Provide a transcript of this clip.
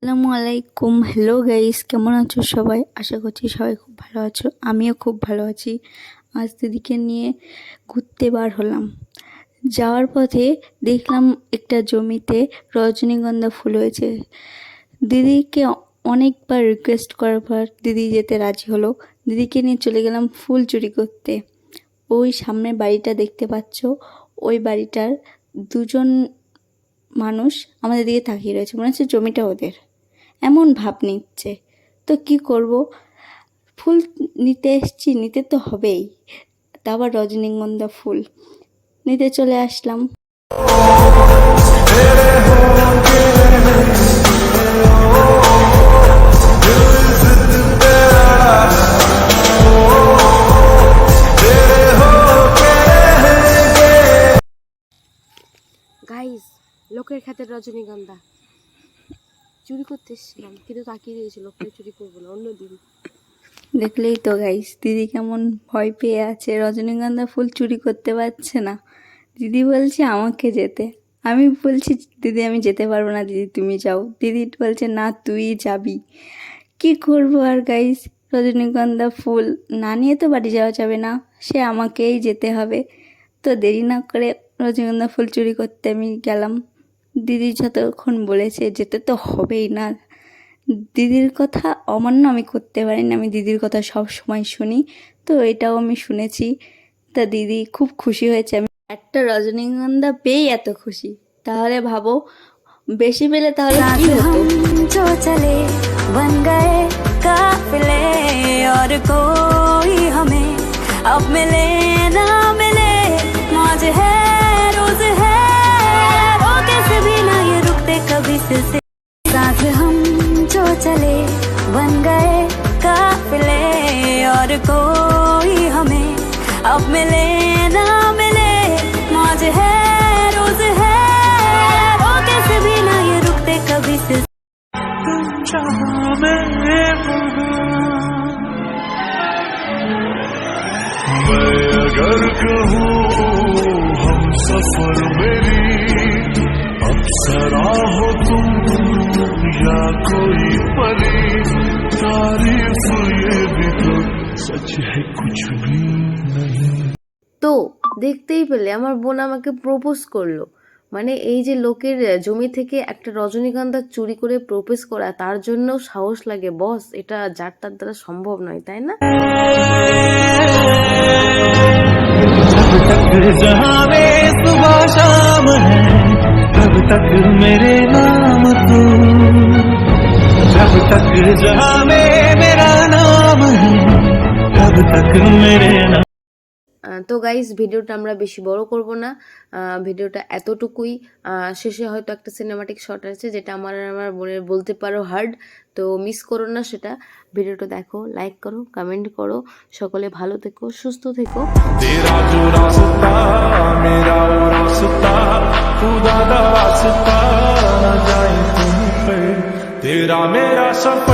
আসসালামু আলাইকুম। Hello guys, কেমন আছো সবাই? আশা করছি সবাই খুব ভালো আছো। আমিও খুব ভালো আছি। আজ দিদিকে নিয়ে ঘুরতে বার হলাম। যাওয়ার পথে দেখলাম একটা জমিতে রজনীগন্ধা ফুল হয়েছে। দিদিকে অনেকবার রিকোয়েস্ট করার পর দিদি যেতে রাজি হলো। দিদিকে নিয়ে চলে গেলাম ফুল চুরি করতে। ওই সামনের বাড়িটা দেখতে পাচ্ছ, ওই বাড়িটার দুজন মানুষ আমাদের দিকে তাকিয়ে রয়েছে, মনে হচ্ছে জমিটা ওদের, এমন ভাব নিচ্ছে। তো কি করব, ফুল নিতে এসছি, নিতে তো হবেই, তা আবার রজনীগন্ধা ফুল নিতে চলে আসলাম। গাইস, লোকের ক্ষেতের রজনীগন্ধা চুরি করতে এসেছিলাম, কিন্তু তাকিয়ে দিয়েছি, লোকটা চুরি করবো না, অন্যদিন। দেখলেই তো গাইস, দিদি কেমন ভয় পেয়ে আছে, রজনীগন্ধা ফুল চুরি করতে পারছে না। দিদি বলছে আমাকে যেতে, আমি বলছি দিদি আমি যেতে পারবো না, দিদি তুমি যাও। দিদি বলছে না তুই যাবি। কি করবো আর গাইস, রজনীগন্ধা ফুল না নিয়ে তো বাড়ি যাওয়া যাবে না, সে আমাকেই যেতে হবে। তো দেরি না করে রজনীগন্ধা ফুল চুরি করতে আমি গেলাম। দিদি যতক্ষণ বলেছে যেতে তো হবেই না, দিদির কথা অমান্য আমি করতে পারি না, আমি দিদির কথা সব সময় শুনি। তো এটাও আমি শুনেছি। তা দিদি খুব খুশি হয়েছে, আমি একটা রজনীগন্ধা পেয়ে এত খুশি। তাহলে ভাবো, বেশি পেলে তাহলে কি হতো। जो चले बन गए काफिले और कोई हमें अब मिले ना मिले, मौज है रोज है रोके से भी ना ये रुकते कभी सिलसिले, साथ हम जो चले बन गए काफिले और कोई हमें अब मिले ना मिले, मौज है रोज है रोके से भी ना ये रुकते कभी सिलसिले। मैं अगर कहूँ हम सफर मेरी अप्सरा हो तुम या कोई परी, तारीफ ये भी तो सच है कुछ भी नहीं। তো দেখতেই পেলে আমার বোন আমাকে প্রপোজ করলো। মানে এই যে লোকের জমি থেকে একটা রজনীগন্ধা চুরি করে প্রপোজ করা, তার জন্য সাহস লাগে বস, এটা যার তার দ্বারা সম্ভব নয়, তাই না? जहाँ में सुबह शाम है तब तक मेरे नाम तू, जब तक जहाँ में मेरा नाम है तब तक मेरे नाम। তো গাইস, ভিডিওটা আমরা বেশি বড় করব না, ভিডিওটা এতটুকুই। শেষে হয়তো একটা সিনেমাটিক শট আছে, যেটা আমার বোনের বলতে পারো হার্ড, তো মিস করো না সেটা। ভিডিওটা দেখো, লাইক করো, কমেন্ট করো। সকলে ভালো থেকো, সুস্থ থেকো। तेरा जो रास्ता मेरा वो रास्ता, खुदा दा वास्ता न जाए तुम पे, तेरा मेरा सफर